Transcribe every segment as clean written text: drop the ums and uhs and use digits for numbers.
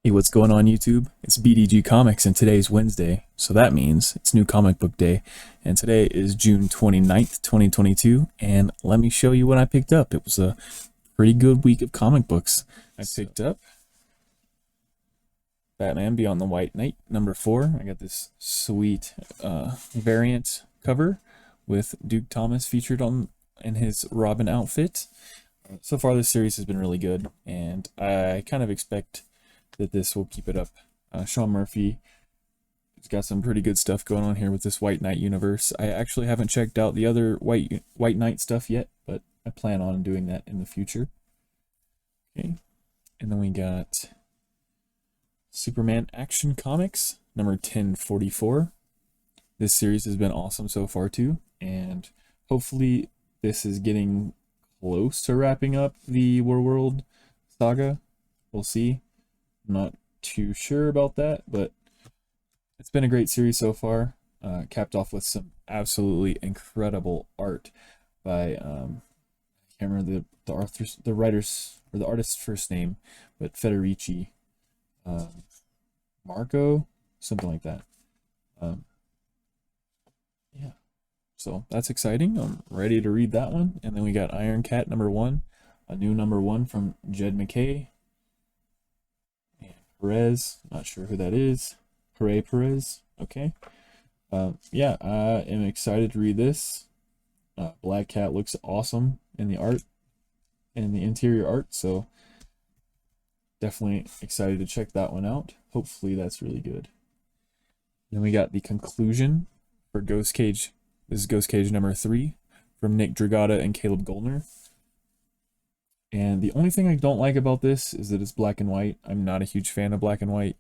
Hey, what's going on YouTube? It's BDG Comics and today's Wednesday, so that means it's new comic book day. And today is June 29th, 2022, and let me show you what I picked up. It was a pretty good week of comic books. I picked up Batman Beyond the White Knight number 4. I got this sweet variant cover with Duke Thomas featured on in his Robin outfit. So far this series has been really good, and I kind of expect that this will keep it up. Sean Murphy has got some pretty good stuff going on here with this White Knight universe. I actually haven't checked out the other White Knight stuff yet, but I plan on doing that in the future. Okay, and then we got Superman Action Comics number 1044. This series has been awesome so far too, and hopefully this is getting close to wrapping up the War saga. We'll see. I'm not too sure about that, but it's been a great series so far. Capped off with some absolutely incredible art by I can't remember the writer's or the artist's first name, but Federici, Marco, something like that. Yeah, so that's exciting. I'm ready to read that one. And then we got Iron Cat number 1, a new number 1 from Jed McKay. Perez, not sure who that is. Perez, okay. Yeah, I am excited to read this. Black Cat looks awesome in the art, in the interior art, so definitely excited to check that one out. Hopefully that's really good. Then we got the conclusion for Ghost Cage. This is Ghost Cage number 3 from Nick Dragata and Caleb Goldner. And the only thing I don't like about this is that it's black and white. I'm not a huge fan of black and white.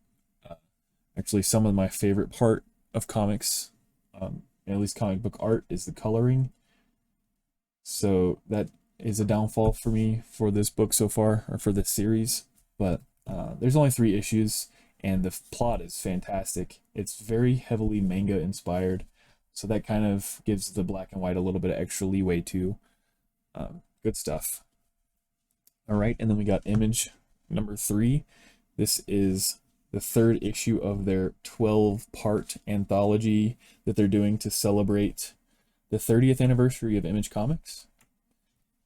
Actually, some of my favorite part of comics, at least comic book art, is the coloring. So that is a downfall for me for this book so far, or for this series. But there's only 3 issues, and the plot is fantastic. It's very heavily manga inspired, so that kind of gives the black and white a little bit of extra leeway too. Good stuff. All right, and then we got Image number 3. This is the 3rd issue of their 12-part anthology that they're doing to celebrate the 30th anniversary of Image Comics.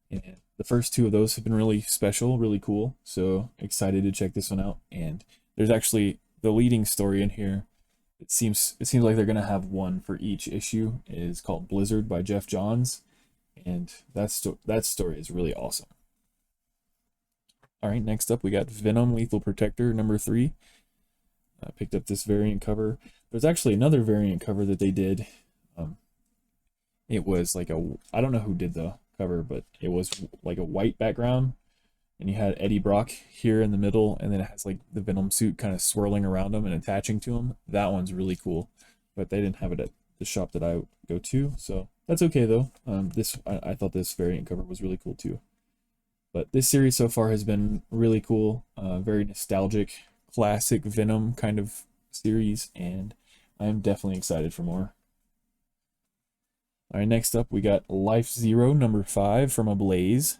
And the first 2 of those have been really special, really cool. So excited to check this one out. And there's actually the leading story in here. It seems like they're gonna have one for each issue. It is called Blizzard by Jeff Johns, and that story is really awesome. All right, next up we got Venom Lethal Protector number 3. I picked up this variant cover. There's actually another variant cover that they did. It was like I don't know who did the cover, but it was like a white background, and you had Eddie Brock here in the middle, and then it has like the Venom suit kind of swirling around him and attaching to him. That one's really cool, but they didn't have it at the shop that I go to, so that's okay though. I thought this variant cover was really cool too. But this series so far has been really cool, very nostalgic, classic Venom kind of series, and I am definitely excited for more. All right, next up we got Life Zero number 5 from Ablaze.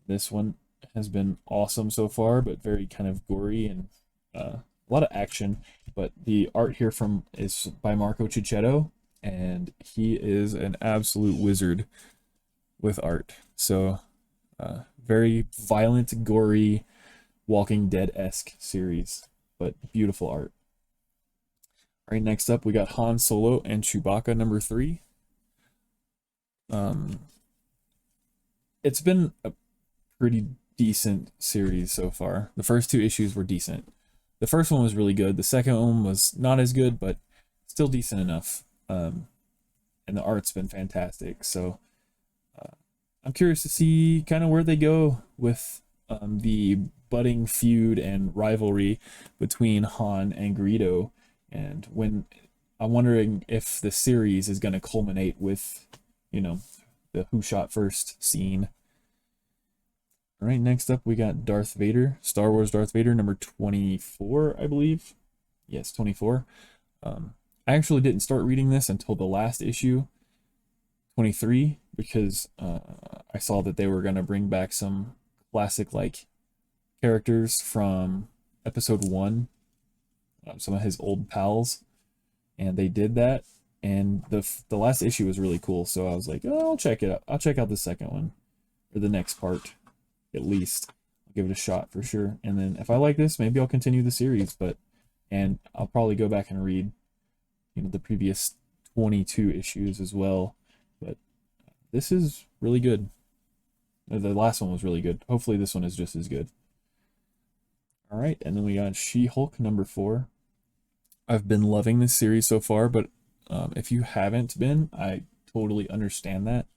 This one has been awesome so far, but very kind of gory and a lot of action. But the art here is by Marco Cicchetto, and he is an absolute wizard with art. So very violent, gory, Walking Dead-esque series, but beautiful art. All right, next up we got Han Solo and Chewbacca number 3. It's been a pretty decent series so far. The first 2 issues were decent. The first one was really good. The second one was not as good, but still decent enough. And the art's been fantastic. So I'm curious to see kind of where they go with the budding feud and rivalry between Han and Greedo, and when I'm wondering if the series is going to culminate with, the who shot first scene. All right, next up we got Darth Vader, Star Wars Darth Vader number 24, I believe. Yes, 24. I actually didn't start reading this until the last issue, 23, because I saw that they were going to bring back some classic like characters from episode 1, some of his old pals, and they did that. And the last issue was really cool, so I was like, oh, I'll check it out. I'll check out the second one, or the next part, at least. I'll give it a shot for sure. And then if I like this, maybe I'll continue the series. And I'll probably go back and read, the previous 22 issues as well. But this is really good. The last one was really good. Hopefully this one is just as good. All right, and then we got She-Hulk number 4. I've been loving this series so far, but if you haven't been, I totally understand that.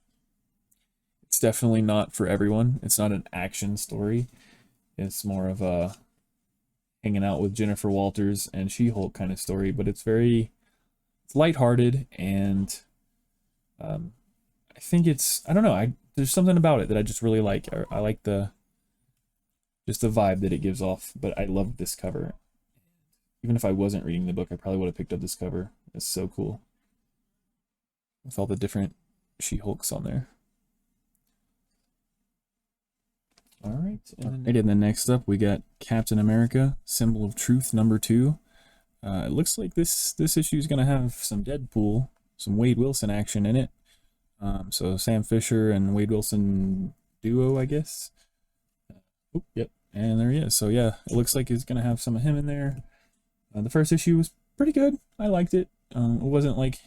It's definitely not for everyone. It's not an action story. It's more of a hanging out with Jennifer Walters and She-Hulk kind of story, but it's lighthearted, and I think I don't know, there's something about it that I just really like. I like just the vibe that it gives off, but I love this cover. Even if I wasn't reading the book, I probably would have picked up this cover. It's so cool. With all the different She-Hulks on there. Alright, and then next up we got Captain America, Symbol of Truth number 2. It looks like this issue is going to have some Deadpool, some Wade Wilson action in it. So Sam Fisher and Wade Wilson duo, I guess. Yep, and there he is. So yeah, it looks like it's going to have some of him in there. The first issue was pretty good. I liked it. It wasn't like,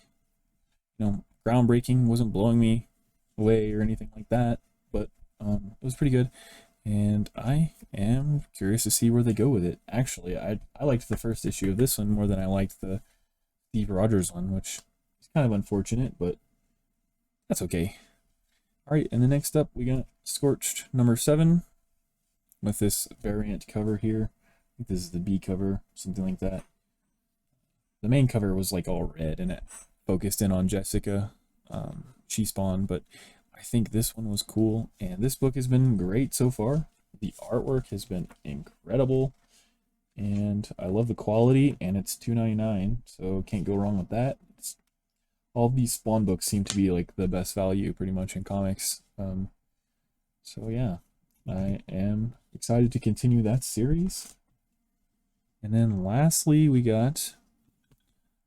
groundbreaking, wasn't blowing me away or anything like that, but it was pretty good. And I am curious to see where they go with it. Actually, I liked the first issue of this one more than I liked the Steve Rogers one, which is kind of unfortunate, but that's okay. Alright, and then next up we got Scorched number 7 with this variant cover here. I think this is the B cover, something like that. The main cover was like all red and it focused in on Jessica. She spawned, but I think this one was cool, and this book has been great so far. The artwork has been incredible, and I love the quality, and it's $2.99, so can't go wrong with that. All these Spawn books seem to be like the best value pretty much in comics. So yeah, I am excited to continue that series. And then lastly, we got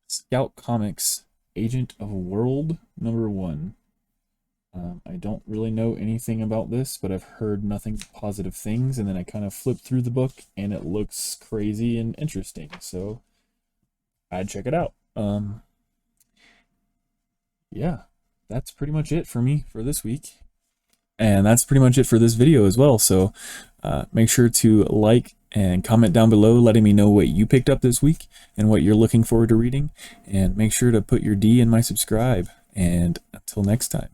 Scout Comics Agent of World number 1. I don't really know anything about this, but I've heard nothing but positive things, and then I kind of flipped through the book and it looks crazy and interesting, so I'd check it out. Yeah, that's pretty much it for me for this week. And that's pretty much it for this video as well, so make sure to like and comment down below letting me know what you picked up this week and what you're looking forward to reading, and make sure to put your D in my subscribe, and until next time.